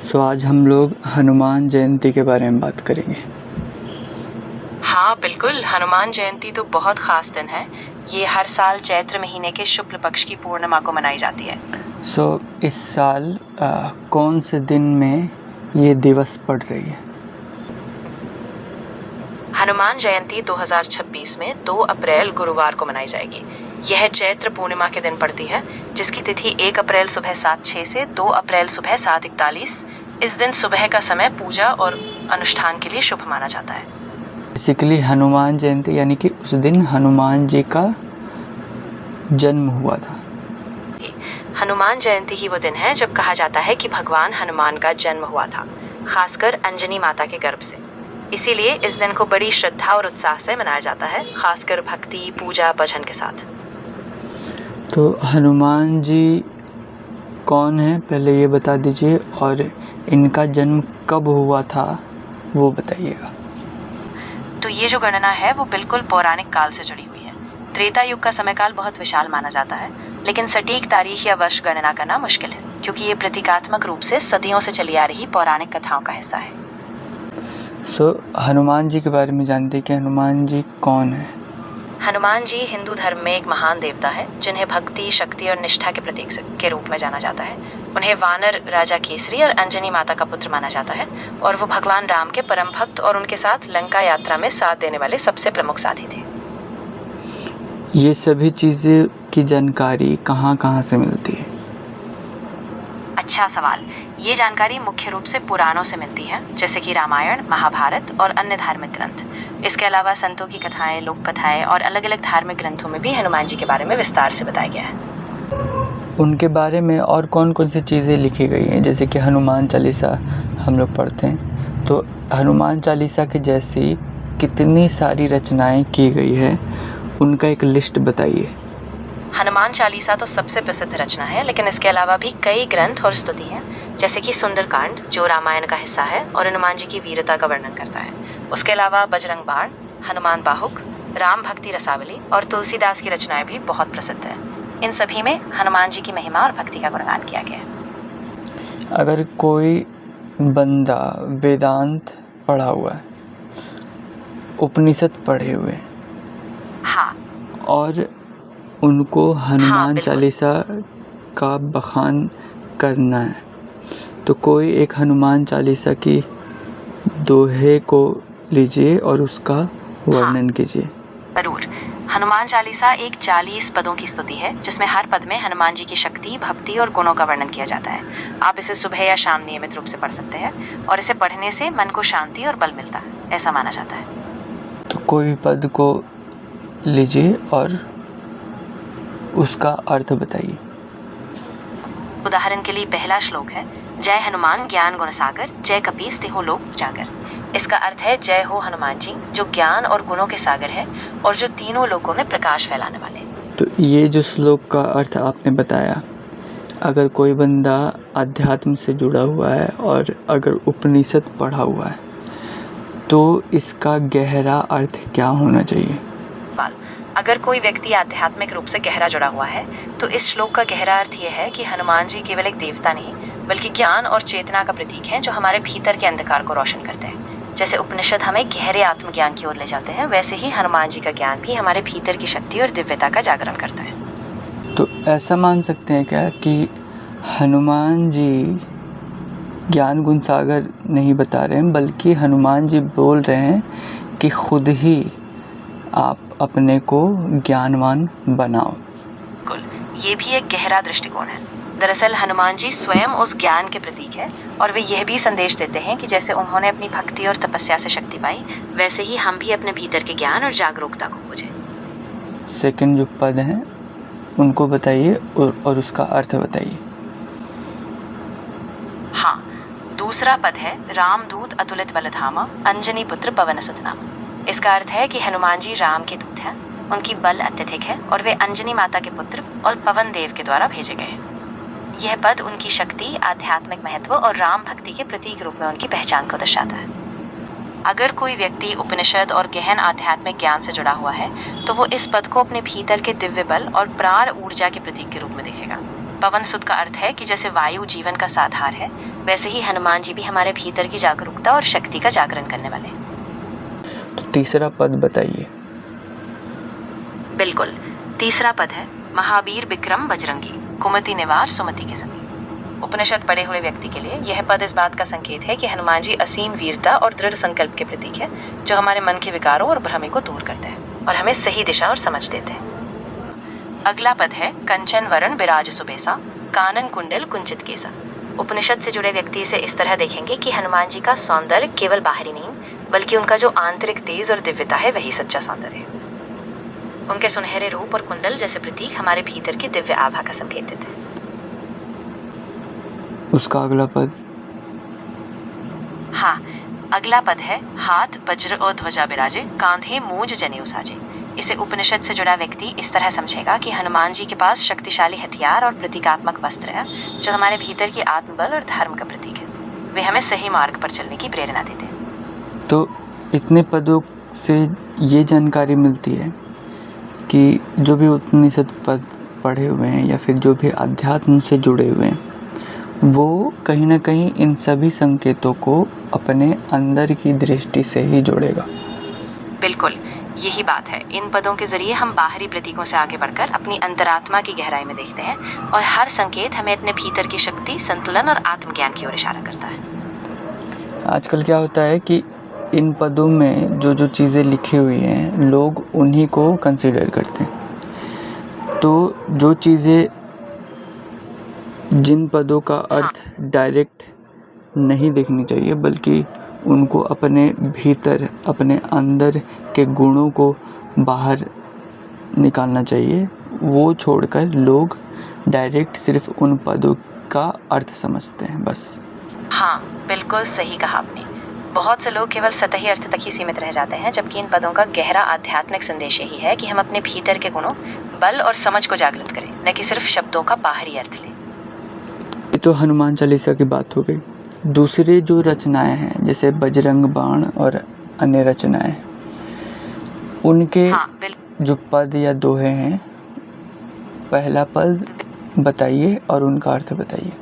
सो आज हम लोग हनुमान जयंती के बारे में बात करेंगे। हाँ बिल्कुल, हनुमान जयंती तो बहुत खास दिन है। ये हर साल चैत्र महीने के शुक्ल पक्ष की पूर्णिमा को मनाई जाती है। सो इस साल कौन से दिन में ये दिवस पड़ रही है? हनुमान जयंती 2026 में 2 अप्रैल गुरुवार को मनाई जाएगी। यह चैत्र पूर्णिमा के दिन पड़ती है, जिसकी तिथि 1 अप्रैल सुबह 7:06 से 2 अप्रैल सुबह 7:41। इस दिन सुबह का समय पूजा और अनुष्ठान के लिए शुभ माना जाता है। बेसिकली हनुमान जयंती यानी कि उस दिन हनुमान जी का जन्म हुआ था। हनुमान जयंती ही वो दिन है जब कहा जाता है कि भगवान हनुमान का जन्म हुआ था, खासकर अंजनी माता के गर्भ से। इसीलिए इस दिन को बड़ी श्रद्धा और उत्साह से मनाया जाता है, खासकर भक्ति, पूजा, भजन के साथ। तो हनुमान जी कौन है पहले ये बता दीजिए, और इनका जन्म कब हुआ था वो बताइएगा। तो ये जो गणना है वो बिल्कुल पौराणिक काल से जुड़ी हुई है। त्रेता युग का समयकाल बहुत विशाल माना जाता है, लेकिन सटीक तारीख या वर्ष गणना करना मुश्किल है, क्योंकि ये प्रतीकात्मक रूप से सदियों से चली आ रही पौराणिक कथाओं का हिस्सा है। हनुमान जी के बारे में जानते हैं कि हनुमान जी कौन है? हनुमान जी हिंदू धर्म में एक महान देवता है, जिन्हें भक्ति, शक्ति और निष्ठा के प्रतीक के रूप में जाना जाता है। उन्हें वानर राजा केसरी और अंजनी माता का पुत्र माना जाता है, और वो भगवान राम के परम भक्त और उनके साथ लंका यात्रा में साथ देने वाले सबसे प्रमुख साथी थे। ये सभी चीज़ें की जानकारी कहाँ कहाँ से मिलती है? अच्छा सवाल। ये जानकारी मुख्य रूप से पुराणों से मिलती है, जैसे कि रामायण, महाभारत और अन्य धार्मिक ग्रंथ। इसके अलावा संतों की कथाएं, लोक कथाएं और अलग अलग धार्मिक ग्रंथों में भी हनुमान जी के बारे में विस्तार से बताया गया है। उनके बारे में और कौन कौन सी चीज़ें लिखी गई हैं? जैसे कि हनुमान चालीसा हम लोग पढ़ते हैं, तो हनुमान चालीसा के जैसी कितनी सारी रचनाएं की गई है, उनका एक लिस्ट बताइए। हनुमान चालीसा तो सबसे प्रसिद्ध रचना है, लेकिन इसके अलावा भी कई ग्रंथ और स्तुति हैं, जैसे कि सुंदरकांड, जो रामायण का हिस्सा है और हनुमान जी की वीरता का वर्णन करता है। उसके अलावा बजरंग बाण, हनुमान बाहुक, राम भक्ति रसावली और तुलसीदास की रचनाएं भी बहुत प्रसिद्ध हैं। इन सभी में हनुमान जी की महिमा और भक्ति का गुणगान किया गया है। अगर कोई बंदा वेदांत पढ़ा हुआ है, उपनिषद पढ़े हुए हैं, हाँ, और उनको हनुमान बिल्कुल। चालीसा का बखान करना है, तो कोई एक हनुमान चालीसा की दोहे को लीजिए और उसका वर्णन कीजिए। जरूर। हनुमान चालीसा एक 40 पदों की स्तुति है, जिसमें हर पद में हनुमान जी की शक्ति, भक्ति और गुणों का वर्णन किया जाता है। आप इसे सुबह या शाम नियमित रूप से पढ़ सकते हैं, और इसे पढ़ने से मन को शांति और बल मिलता है, ऐसा माना जाता है। तो कोई भी पद को लीजिए और उसका अर्थ बताइए। उदाहरण के लिए पहला श्लोक है, जय हनुमान ज्ञान गुण सागर, जय कपीस तिहुँ लोक उजागर। इसका अर्थ है, जय हो हनुमान जी, जो ज्ञान और गुणों के सागर है और जो तीनों लोकों में प्रकाश फैलाने वाले। तो ये जो श्लोक का अर्थ आपने बताया, अगर कोई बंदा अध्यात्म से जुड़ा हुआ है और अगर उपनिषद पढ़ा हुआ है, तो इसका गहरा अर्थ क्या होना चाहिए? अगर कोई व्यक्ति आध्यात्मिक रूप से गहरा जुड़ा हुआ है, तो इस श्लोक का गहरा अर्थ यह है कि हनुमान जी केवल एक देवता नहीं, बल्कि ज्ञान और चेतना का प्रतीक है, जो हमारे भीतर के अंधकार को रोशन करते हैं। जैसे उपनिषद हमें गहरे आत्मज्ञान की ओर ले जाते हैं, वैसे ही हनुमान जी का ज्ञान भी हमारे भीतर की शक्ति और दिव्यता का जागरण करता है। तो ऐसा मान सकते हैं क्या कि हनुमान जी ज्ञान गुण सागर नहीं बता रहे हैं, बल्कि हनुमान जी बोल रहे हैं कि खुद ही आप अपने को ज्ञानवान बनाओ? बिल्कुल, ये भी एक गहरा दृष्टिकोण है। दरअसल हनुमान जी स्वयं उस ज्ञान के प्रतीक है, और वे यह भी संदेश देते हैं कि जैसे उन्होंने अपनी भक्ति और तपस्या से शक्ति पाई, वैसे ही हम भी अपने भीतर के ज्ञान और जागरूकता को खोजें। सेकंड जो पद हैं उनको बताइए और उसका अर्थ बताइए। हाँ, दूसरा पद है, रामदूत अतुलित बलधामा, अंजनी पुत्र पवन सुत नाम। इसका अर्थ है कि हनुमान जी राम के दूत हैं, उनकी बल अत्यधिक है और वे अंजनी माता के पुत्र और पवन देव के द्वारा भेजे गए हैं। यह पद उनकी शक्ति, आध्यात्मिक महत्व और राम भक्ति के प्रतीक रूप में उनकी पहचान को दर्शाता है। अगर कोई व्यक्ति उपनिषद और गहन आध्यात्मिक ज्ञान से जुड़ा हुआ है, तो वो इस पद को अपने भीतर के दिव्य बल और प्राण ऊर्जा के प्रतीक के रूप में देखेगा। पवन सुत का अर्थ है कि जैसे वायु जीवन का साधार है, वैसे ही हनुमान जी भी हमारे भीतर की जागरूकता और शक्ति का जागरण करने वाले हैं। तो तीसरा पद बताइए। बिल्कुल, तीसरा पद है महावीर विक्रम बजरंगी, कुमति निवार सुमति के संगी। उपनिषद पढ़े हुए व्यक्ति के लिए यह पद इस बात का संकेत है कि हनुमान जी असीम वीरता और दृढ़ संकल्प के प्रतीक है, जो हमारे मन के विकारों और भ्रमे को दूर करते हैं और हमें सही दिशा और समझ देते हैं। अगला पद है कंचन वरण विराज सुबेसा, कानन कुंडल कुंचित केसा। उपनिषद से जुड़े व्यक्ति इसे इस तरह देखेंगे कि हनुमान जी का सौंदर्य केवल बाहरी नहीं, बल्कि उनका जो आंतरिक तेज और दिव्यता है वही सच्चा सौंदर्य है। उनके सुनहरे रूप और कुंडल जैसे प्रतीक हमारे भीतर की दिव्य आभा का संकेत देते हैं। उसका अगला पद। हाँ, अगला पद है हाथ वज्र और ध्वजा बिराजे, कांधे मूंज जनेऊ साजे। इसे उपनिषद से जुड़ा व्यक्ति इस तरह समझेगा कि हनुमान जी के पास शक्तिशाली हथियार और प्रतीकात्मक वस्त्र है, जो हमारे भीतर की आत्मबल और धर्म का प्रतीक है। वे हमें सही मार्ग पर चलने की प्रेरणा देते हैं। तो इतने पदों से ये जानकारी मिलती है कि जो भी उपनिषद पद पढ़े हुए हैं या फिर जो भी अध्यात्म से जुड़े हुए हैं, वो कहीं ना कहीं इन सभी संकेतों को अपने अंदर की दृष्टि से ही जोड़ेगा। बिल्कुल, यही बात है। इन पदों के जरिए हम बाहरी प्रतीकों से आगे बढ़कर अपनी अंतरात्मा की गहराई में देखते हैं और हर संकेत हमें अपने भीतर की शक्ति, संतुलन और आत्मज्ञान की ओर इशारा करता है। आजकल क्या होता है कि इन पदों में जो जो चीज़ें लिखी हुई हैं, लोग उन्हीं को कंसीडर करते हैं। तो जो चीज़ें, जिन पदों का अर्थ डायरेक्ट नहीं देखनी चाहिए, बल्कि उनको अपने भीतर, अपने अंदर के गुणों को बाहर निकालना चाहिए, वो छोड़कर लोग डायरेक्ट सिर्फ उन पदों का अर्थ समझते हैं बस। हाँ, बिल्कुल सही कहा आपने। बहुत से लोग केवल सतही अर्थ तक ही सीमित रह जाते हैं, जबकि इन पदों का गहरा आध्यात्मिक संदेश यही है कि हम अपने भीतर के गुणों, बल और समझ को जागृत करें, न कि सिर्फ शब्दों का बाहरी अर्थ लें। ये तो हनुमान चालीसा की बात हो गई। दूसरे जो रचनाएं हैं, जैसे बजरंग बाण और अन्य रचनाएं, उनके जो पद या दोहे हैं, पहला पद बताइए और उनका अर्थ बताइए।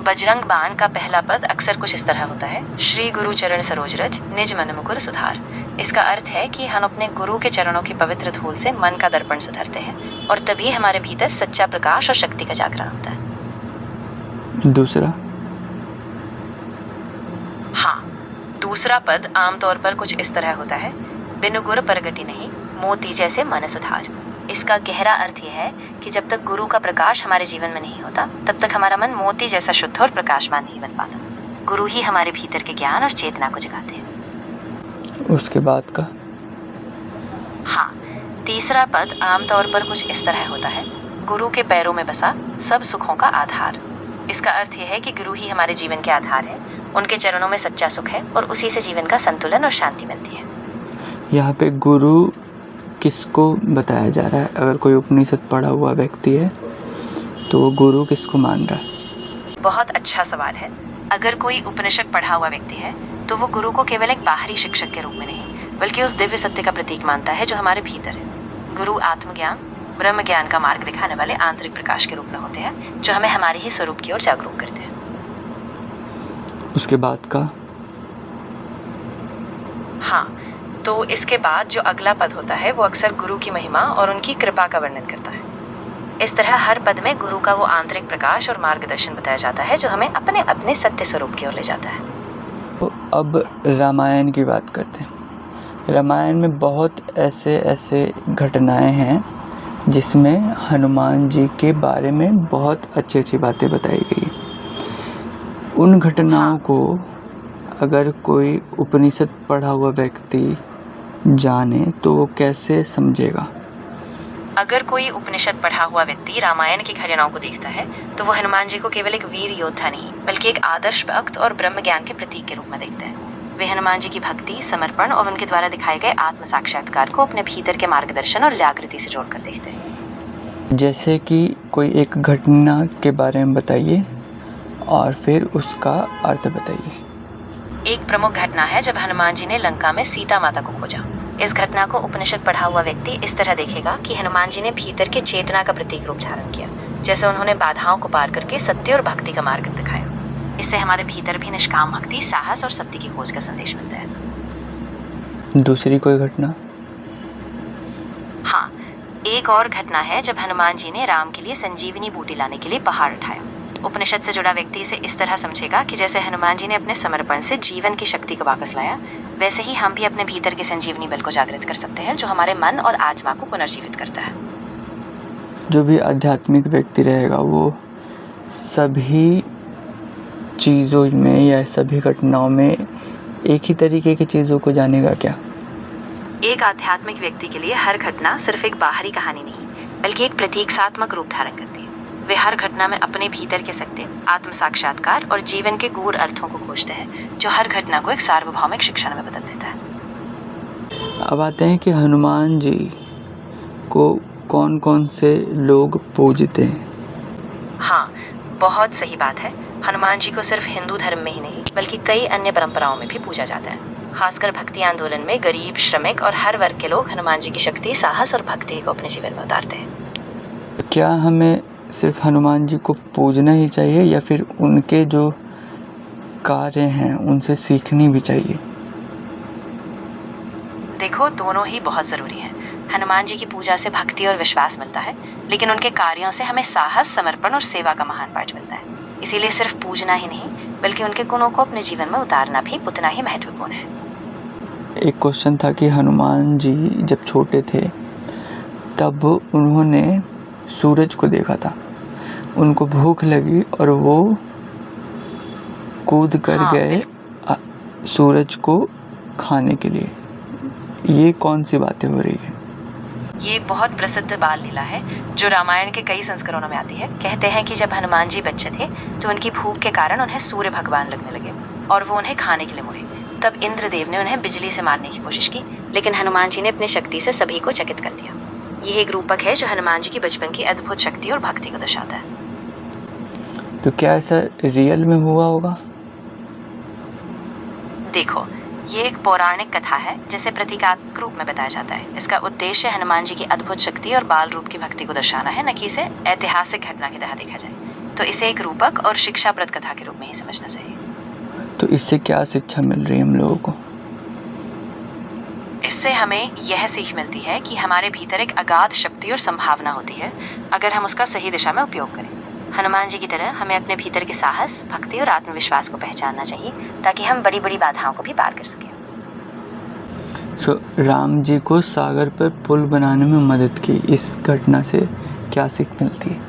बजरंग बाण का पहला पद अक्सर कुछ इस तरह होता है, श्री गुरु चरण सरोज रज, निज मन मुकुर सुधार। इसका अर्थ है कि हम अपने गुरु के चरणों की पवित्र धूल से मन का दर्पण सुधारते हैं और तभी हमारे भीतर सच्चा प्रकाश और शक्ति का जागरण होता है। दूसरा। हाँ, दूसरा पद आमतौर पर कुछ इस तरह होता है, बिनु गुर परगति नहीं, मोती जैसे मन सुधार। इसका गहरा अर्थ यह है कि जब तक गुरु का प्रकाश हमारे जीवन में नहीं होता, तब तक हमारा मन मोती जैसा शुद्ध और प्रकाशमान नहीं बन पाता। गुरु ही हमारे भीतर के ज्ञान और चेतना को जगाते हैं। उसके बाद का। हाँ, तीसरा पद आमतौर पर कुछ इस तरह होता है, गुरु के पैरों में बसा सब सुखों का आधार। इसका अर्थ यह है कि गुरु ही हमारे जीवन के आधार है, उनके चरणों में सच्चा सुख है और उसी से जीवन का संतुलन और शांति मिलती है। यहाँ पे गुरु किसको बताया जा रहा है? अगर कोई उपनिषद पढ़ा हुआ व्यक्ति है तो वो गुरु किसको मान रहा है? बहुत अच्छा सवाल है। अगर कोई उपनिषद पढ़ा हुआ व्यक्ति है तो वो गुरु को केवल एक बाहरी शिक्षक के रूप में नहीं, बल्कि उस दिव्य सत्य का प्रतीक मानता है जो हमारे भीतर है। गुरु आत्मज्ञान, ब्रह्म ज्ञान का मार्ग दिखाने वाले आंतरिक प्रकाश के रूप में होते हैं, जो हमें हमारे ही स्वरूप की ओर जागरूक करते हैं। उसके बाद का। हाँ, तो इसके बाद जो अगला पद होता है वो अक्सर गुरु की महिमा और उनकी कृपा का वर्णन करता है। इस तरह हर पद में गुरु का वो आंतरिक प्रकाश और मार्गदर्शन बताया जाता है जो हमें अपने अपने सत्य स्वरूप की ओर ले जाता है। तो अब रामायण की बात करते हैं। रामायण में बहुत ऐसे घटनाएं हैं जिसमें हनुमान जी के बारे में बहुत अच्छी अच्छी बातें बताई गई। उन घटनाओं को अगर कोई उपनिषद पढ़ा हुआ व्यक्ति जाने तो वो कैसे समझेगा? अगर कोई उपनिषद पढ़ा हुआ व्यक्ति रामायण की घटनाओं को देखता है तो वो हनुमान जी को केवल एक वीर योद्धा नहीं, बल्कि एक आदर्श भक्त और ब्रह्म ज्ञान के प्रतीक के रूप में देखते हैं। वे हनुमान जी की भक्ति, समर्पण और उनके द्वारा दिखाए गए आत्म साक्षात्कार को अपने भीतर के मार्गदर्शन और जागृति से जोड़कर देखते हैं। जैसे कि कोई एक घटना के बारे में बताइए और फिर उसका अर्थ बताइए। एक प्रमुख घटना है जब हनुमान जी ने लंका में सीता माता को खोजा। इस घटना को उपनिषद पढ़ा हुआ व्यक्ति इस तरह देखेगा कि हनुमान जी ने भीतर के चेतना का प्रतीक रूप धारण किया, जैसे उन्होंने बाधाओं को पार करके सत्य और भक्ति का मार्ग दिखाया। इससे हमारे भीतर भी निष्काम भक्ति, साहस और सत्य की खोज का संदेश मिलता है। दूसरी कोई घटना? हाँ, एक और घटना है जब हनुमान जी ने राम के लिए संजीवनी बूटी लाने के लिए पहाड़ उठाया। उपनिषद से जुड़ा व्यक्ति इसे इस तरह समझेगा कि जैसे हनुमान जी ने अपने समर्पण से जीवन की शक्ति को वापस लाया, वैसे ही हम भी अपने भीतर के संजीवनी बल को जागृत कर सकते हैं, जो हमारे मन और आत्मा को पुनर्जीवित करता है। जो भी आध्यात्मिक व्यक्ति रहेगा वो सभी चीज़ों में या सभी घटनाओं में एक ही तरीके की चीज़ों को जानेगा क्या? एक आध्यात्मिक व्यक्ति के लिए हर घटना सिर्फ एक बाहरी कहानी नहीं, बल्कि एक प्रतीकात्मक रूप धारण करती है। वे हर घटना में अपने भीतर के सत्य, आत्म साक्षात्कार और जीवन के गूढ़ अर्थों को खोजते हैं, जो हर घटना को एक सार्वभौमिक शिक्षण में बदल देता है। अब आते हैं कि हनुमान जी को कौन कौन से लोग पूजते हैं? हाँ, बहुत सही बात है। हनुमान जी को सिर्फ हिंदू धर्म में ही नहीं, बल्कि कई अन्य परंपराओं में भी पूजा जाता है। खासकर भक्ति आंदोलन में गरीब, श्रमिक और हर वर्ग के लोग हनुमान जी की शक्ति, साहस और भक्ति को अपने जीवन में उतारते हैं। क्या हमें सिर्फ हनुमान जी को पूजना ही चाहिए या फिर उनके जो कार्य हैं उनसे सीखनी भी चाहिए? देखो, दोनों ही बहुत ज़रूरी हैं। हनुमान जी की पूजा से भक्ति और विश्वास मिलता है, लेकिन उनके कार्यों से हमें साहस, समर्पण और सेवा का महान पाठ मिलता है। इसीलिए सिर्फ पूजना ही नहीं, बल्कि उनके गुणों को अपने जीवन में उतारना भी उतना ही महत्वपूर्ण है। एक क्वेश्चन था कि हनुमान जी जब छोटे थे तब उन्होंने सूरज को देखा था, उनको भूख लगी और वो कूद कर गए सूरज को खाने के लिए। ये कौन सी बातें हो रही है? ये बहुत प्रसिद्ध बाल लीला है जो रामायण के कई संस्करणों में आती है। कहते हैं कि जब हनुमान जी बच्चे थे तो उनकी भूख के कारण उन्हें सूर्य भगवान लगने लगे और वो उन्हें खाने के लिए मुड़े। तब इंद्रदेव ने उन्हें बिजली से मारने की कोशिश की, लेकिन हनुमान जी ने अपनी शक्ति से सभी को चकित कर दिया। यह एक रूपक है जो हनुमान जी की बचपन की अद्भुत शक्ति और भक्ति को दर्शाता है। तो क्या ऐसा रियल में हुआ होगा? देखो, ये एक पौराणिक कथा है जिसे प्रतीकात्मक रूप में बताया जाता है। इसका उद्देश्य हनुमान जी की अद्भुत शक्ति और बाल रूप की भक्ति को दर्शाना है, न कि इसे ऐतिहासिक घटना की तरह देखा जाए। तो इसे एक रूपक और शिक्षाप्रद कथा के रूप में ही समझना चाहिए। तो इससे क्या शिक्षा मिल रही है हम लोगों को? इससे हमें यह सीख मिलती है कि हमारे भीतर एक अगाध शक्ति और संभावना होती है, अगर हम उसका सही दिशा में उपयोग करें। हनुमान जी की तरह हमें अपने भीतर के साहस, भक्ति और आत्मविश्वास को पहचानना चाहिए, ताकि हम बड़ी बड़ी बाधाओं को भी पार कर सकें। राम जी को सागर पर पुल बनाने में मदद की, इस घटना से क्या सीख मिलती है?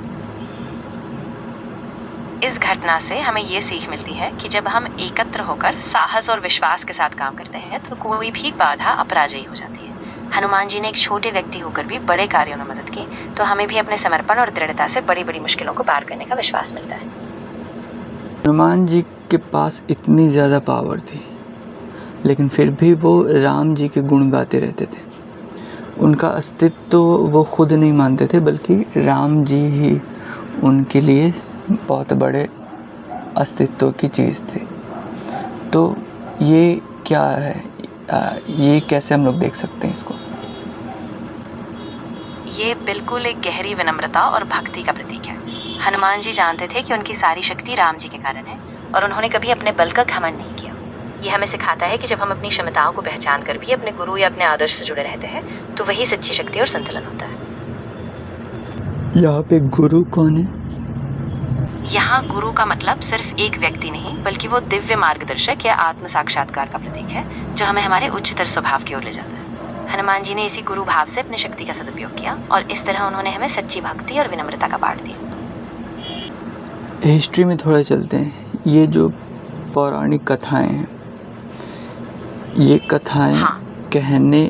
इस घटना से हमें ये सीख मिलती है कि जब हम एकत्र होकर साहस और विश्वास के साथ काम करते हैं तो कोई भी बाधा अपराजयी हो जाती है। हनुमान जी ने एक छोटे व्यक्ति होकर भी बड़े कार्यों में मदद की, तो हमें भी अपने समर्पण और दृढ़ता से बड़ी बड़ी मुश्किलों को पार करने का विश्वास मिलता है। हनुमान जी के पास इतनी ज़्यादा पावर थी, लेकिन फिर भी वो राम जी के गुण गाते रहते थे। उनका अस्तित्व तो वो खुद नहीं मानते थे, बल्कि राम जी ही उनके लिए बहुत बड़े अस्तित्व की चीज़ थी। तो ये क्या है? ये कैसे हम लोग देख सकते हैं इसको? ये बिल्कुल एक गहरी विनम्रता और भक्ति का प्रतीक है। हनुमान जी जानते थे कि उनकी सारी शक्ति राम जी के कारण है, और उन्होंने कभी अपने बल का घमंड नहीं किया। ये हमें सिखाता है कि जब हम अपनी क्षमताओं को पहचान कर भी अपने गुरु या अपने आदर्श से जुड़े रहते हैं, तो वही सच्ची शक्ति और संतुलन होता है। यहाँ पे गुरु कौन है? यहाँ गुरु का मतलब सिर्फ एक व्यक्ति नहीं, बल्कि वो दिव्य मार्गदर्शक या आत्म साक्षात्कार का प्रतीक है, जो हमें हमारे उच्चतर स्वभाव की ओर ले जाता है। हनुमान जी ने इसी गुरु भाव से अपनी शक्ति का सदुपयोग किया, और इस तरह उन्होंने हमें सच्ची भक्ति और विनम्रता का पाठ दिया। हिस्ट्री में थोड़ा चलते हैं। ये जो पौराणिक कथाएं हैं, ये कथाएं कहने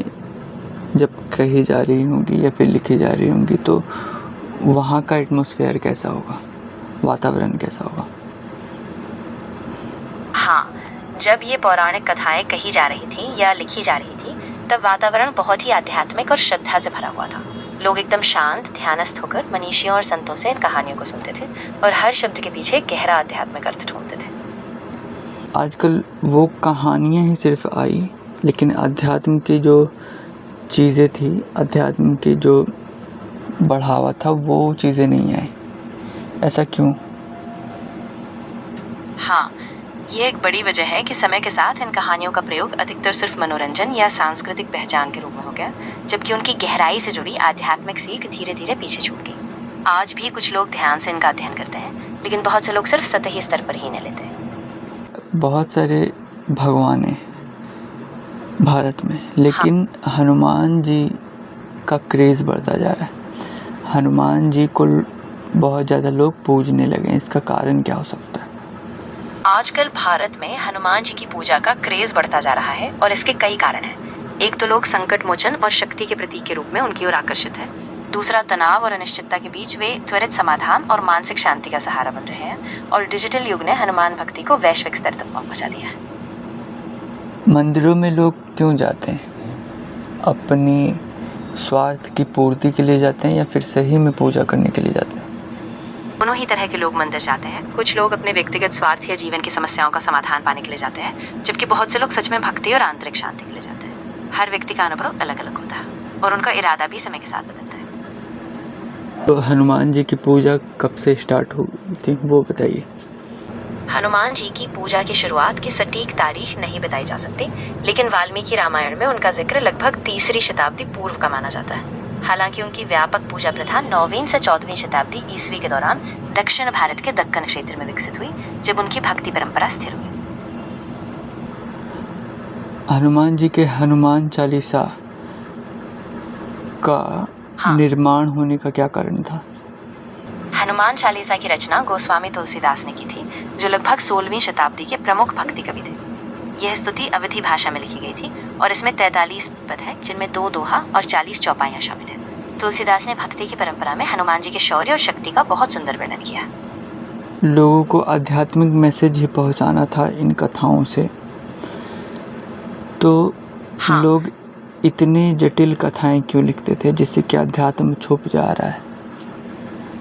जब कही जा रही होंगी या फिर लिखी जा रही होंगी, तो वहाँ का एटमॉस्फेयर कैसा होगा, वातावरण कैसा होगा? हाँ, जब ये पौराणिक कथाएं कही जा रही थी या लिखी जा रही थी, तब वातावरण बहुत ही आध्यात्मिक और श्रद्धा से भरा हुआ था। लोग एकदम शांत, ध्यानस्थ होकर मनीषियों और संतों से इन कहानियों को सुनते थे, और हर शब्द के पीछे गहरा आध्यात्मिक अर्थ ढूंढते थे। आजकल वो कहानियाँ ही सिर्फ आई, लेकिन अध्यात्म की जो चीज़ें थी, अध्यात्म की जो बढ़ावा था, वो चीज़ें नहीं आई। ऐसा क्यों? हाँ, ये एक बड़ी वजह है कि समय के साथ इन कहानियों का प्रयोग अधिकतर सिर्फ मनोरंजन या सांस्कृतिक पहचान के रूप में हो गया, जबकि उनकी गहराई से जुड़ी आध्यात्मिक सीख धीरे धीरे पीछे छूट गई। आज भी कुछ लोग ध्यान से इनका अध्ययन करते हैं, लेकिन बहुत से लोग सिर्फ सतही स्तर पर ही इन्हें लेते हैं। बहुत सारे भगवान हैं भारत में, लेकिन हनुमान जी का क्रेज़ बढ़ता जा रहा है। हनुमान जी को बहुत ज़्यादा लोग पूजने लगे, इसका कारण क्या हो सकता है? आजकल भारत में हनुमान जी की पूजा का क्रेज बढ़ता जा रहा है और इसके कई कारण हैं। एक तो लोग संकट मोचन और शक्ति के प्रतीक के रूप में उनकी ओर आकर्षित है। दूसरा, तनाव और अनिश्चितता के बीच वे त्वरित समाधान और मानसिक शांति का सहारा बन रहे हैं। और डिजिटल युग ने हनुमान भक्ति को वैश्विक स्तर तक पहुंचा दिया है। मंदिरों में लोग क्यों जाते हैं? अपनी स्वार्थ की पूर्ति के लिए जाते हैं या फिर सही में पूजा करने के लिए जाते हैं? दोनों ही तरह के लोग मंदिर जाते हैं। कुछ लोग अपने व्यक्तिगत स्वार्थ या जीवन की समस्याओं का समाधान पाने के लिए जाते हैं, जबकि बहुत से लोग सच में भक्ति और आंतरिक शांति के लिए जाते हैं। हर व्यक्ति का अनुभव अलग अलग होता है और उनका इरादा भी समय के साथ बदलता है। तो हनुमान जी की पूजा कब से स्टार्ट हुई थी, वो बताइए। हनुमान जी की पूजा की शुरुआत की सटीक तारीख नहीं बताई जा सकती, लेकिन वाल्मीकि रामायण में उनका जिक्र लगभग 3री शताब्दी पूर्व का माना जाता है। हालांकि उनकी व्यापक पूजा प्रथा 9वीं से 14वीं शताब्दी ईस्वी के दौरान दक्षिण भारत के दक्कन क्षेत्र में विकसित हुई, जब उनकी भक्ति परंपरा स्थिर हुई। हनुमान जी के हनुमान चालीसा का निर्माण होने का क्या कारण था? हनुमान चालीसा की रचना गोस्वामी तुलसीदास ने की थी, जो लगभग 16वीं शताब्दी के प्रमुख भक्ति कवि थे। यह स्तुति अवधी भाषा में लिखी गई थी और इसमें 43 पद है, जिनमें 2 दोहा और 40 चौपाइयां शामिल हैं। तुलसीदास ने भक्ति की परंपरा में हनुमान जी के शौर्य और शक्ति का बहुत सुंदर वर्णन किया है। लोगों को आध्यात्मिक मैसेज ही पहुंचाना था इन कथाओं से, तो लोग इतने जटिल कथाएं क्यों लिखते थे जिससे कि अध्यात्म छुप जा रहा है?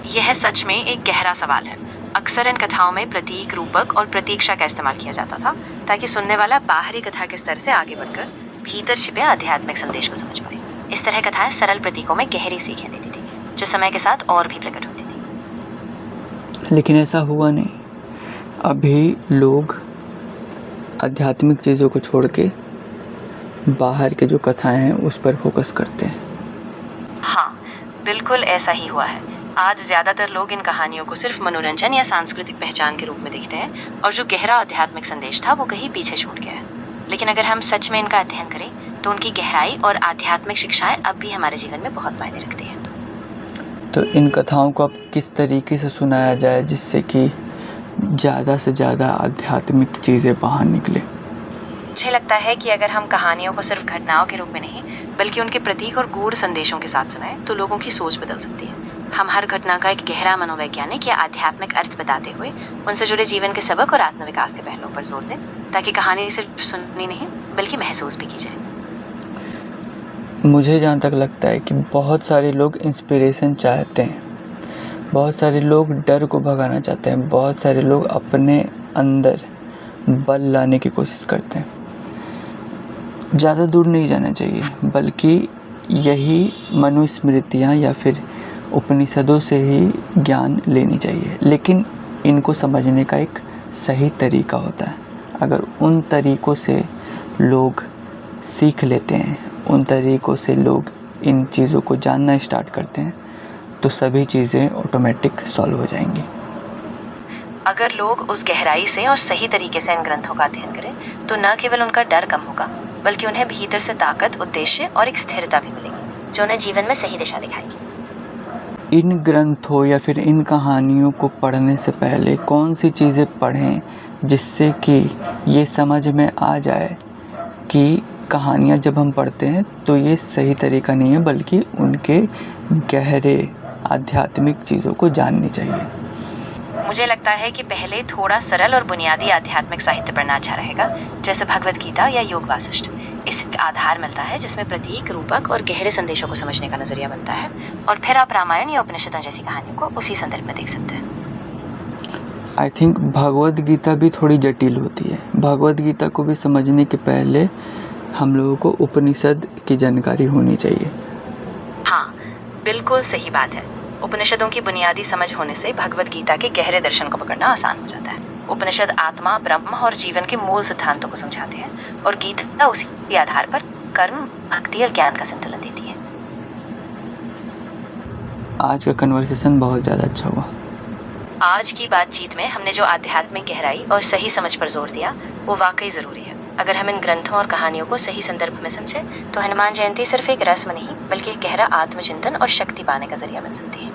यह सच में एक गहरा सवाल है। अक्सर इन कथाओं में प्रतीक, रूपक और प्रतीक्षा का इस्तेमाल किया जाता था, ताकि सुनने वाला बाहरी कथा के स्तर से आगे बढ़कर भीतर छिपे आध्यात्मिक संदेश को समझ पाए। इस तरह कथाएं सरल प्रतीकों में गहरी सीखें देती थी, जो समय के साथ और भी प्रकट होती थी। लेकिन ऐसा हुआ नहीं। अभी लोग आध्यात्मिक चीज़ों को छोड़ के बाहर के जो कथाएं हैं उस पर फोकस करते हैं। हाँ, बिल्कुल ऐसा ही हुआ है। आज ज्यादातर लोग इन कहानियों को सिर्फ मनोरंजन या सांस्कृतिक पहचान के रूप में देखते हैं, और जो गहरा आध्यात्मिक संदेश था वो कहीं पीछे छूट गया है। लेकिन अगर हम सच में इनका अध्ययन करें तो उनकी गहराई और आध्यात्मिक शिक्षाएं अब भी हमारे जीवन में बहुत मायने रखती हैं। तो इन कथाओं को अब किस तरीके से सुनाया जाए जिससे कि ज़्यादा से ज़्यादा आध्यात्मिक चीज़ें बाहर निकले? मुझे लगता है कि अगर हम कहानियों को सिर्फ घटनाओं के रूप में नहीं, बल्कि उनके प्रतीक और गूढ़ संदेशों के साथ सुनाएं, तो लोगों की सोच बदल सकती है। हम हर घटना का एक गहरा मनोवैज्ञानिक या आध्यात्मिक अर्थ बताते हुए उनसे जुड़े जीवन के सबक और आत्मविकास के पहलुओं पर जोर दें, ताकि कहानी सिर्फ सुननी नहीं बल्कि महसूस भी की जाए। मुझे जहाँ तक लगता है कि बहुत सारे लोग इंस्पिरेशन चाहते हैं, बहुत सारे लोग डर को भगाना चाहते हैं, बहुत सारे लोग अपने अंदर बल लाने की कोशिश करते हैं। ज़्यादा दूर नहीं जाना चाहिए, बल्कि यही मनुस्मृतियाँ या फिर उपनिषदों से ही ज्ञान लेनी चाहिए। लेकिन इनको समझने का एक सही तरीका होता है। अगर उन तरीक़ों से लोग सीख लेते हैं, उन तरीक़ों से लोग इन चीज़ों को जानना स्टार्ट करते हैं, तो सभी चीज़ें ऑटोमेटिक सॉल्व हो जाएंगी। अगर लोग उस गहराई से और सही तरीके से इन ग्रंथों का अध्ययन करें, तो न केवल उनका डर कम होगा, बल्कि उन्हें भीतर से ताकत, उद्देश्य और एक स्थिरता भी मिलेगी, जो उन्हें जीवन में सही दिशा दिखाएगी। इन ग्रंथों या फिर इन कहानियों को पढ़ने से पहले कौन सी चीज़ें पढ़ें जिससे कि ये समझ में आ जाए कि कहानियाँ जब हम पढ़ते हैं तो ये सही तरीका नहीं है, बल्कि उनके गहरे आध्यात्मिक चीज़ों को जाननी चाहिए? मुझे लगता है कि पहले थोड़ा सरल और बुनियादी आध्यात्मिक साहित्य पढ़ना अच्छा रहेगा, जैसे भगवद गीता या योग वासिष्ठ। इससे आधार मिलता है जिसमें प्रतीक, रूपक और गहरे संदेशों को समझने का नजरिया बनता है, और फिर आप रामायण या उपनिषदों जैसी कहानियों को उसी संदर्भ में देख सकते हैं। आई थिंक भगवद गीता भी थोड़ी जटिल होती है। भगवद गीता को भी समझने के पहले हम लोगों को उपनिषद की जानकारी होनी चाहिए। हाँ, बिल्कुल सही बात है। उपनिषदों की बुनियादी समझ होने से भगवद गीता के गहरे दर्शन को पकड़ना आसान हो जाता है। उपनिषद आत्मा, ब्रह्म और जीवन के मूल सिद्धांतों को समझाते हैं और गीता उसी आधार पर कर्म, भक्ति और ज्ञान का संतुलन देती है। आज का कन्वर्सेशन बहुत ज़्यादा अच्छा हुआ। आज की बातचीत में हमने जो आध्यात्मिक गहराई और सही समझ पर जोर दिया वो वाकई ज़रूरी है। अगर हम इन ग्रंथों और कहानियों को सही संदर्भ में समझें तो हनुमान जयंती सिर्फ एक रस्म नहीं बल्कि एक गहरा आत्मचिंतन और शक्ति पाने का जरिया बन सकती है।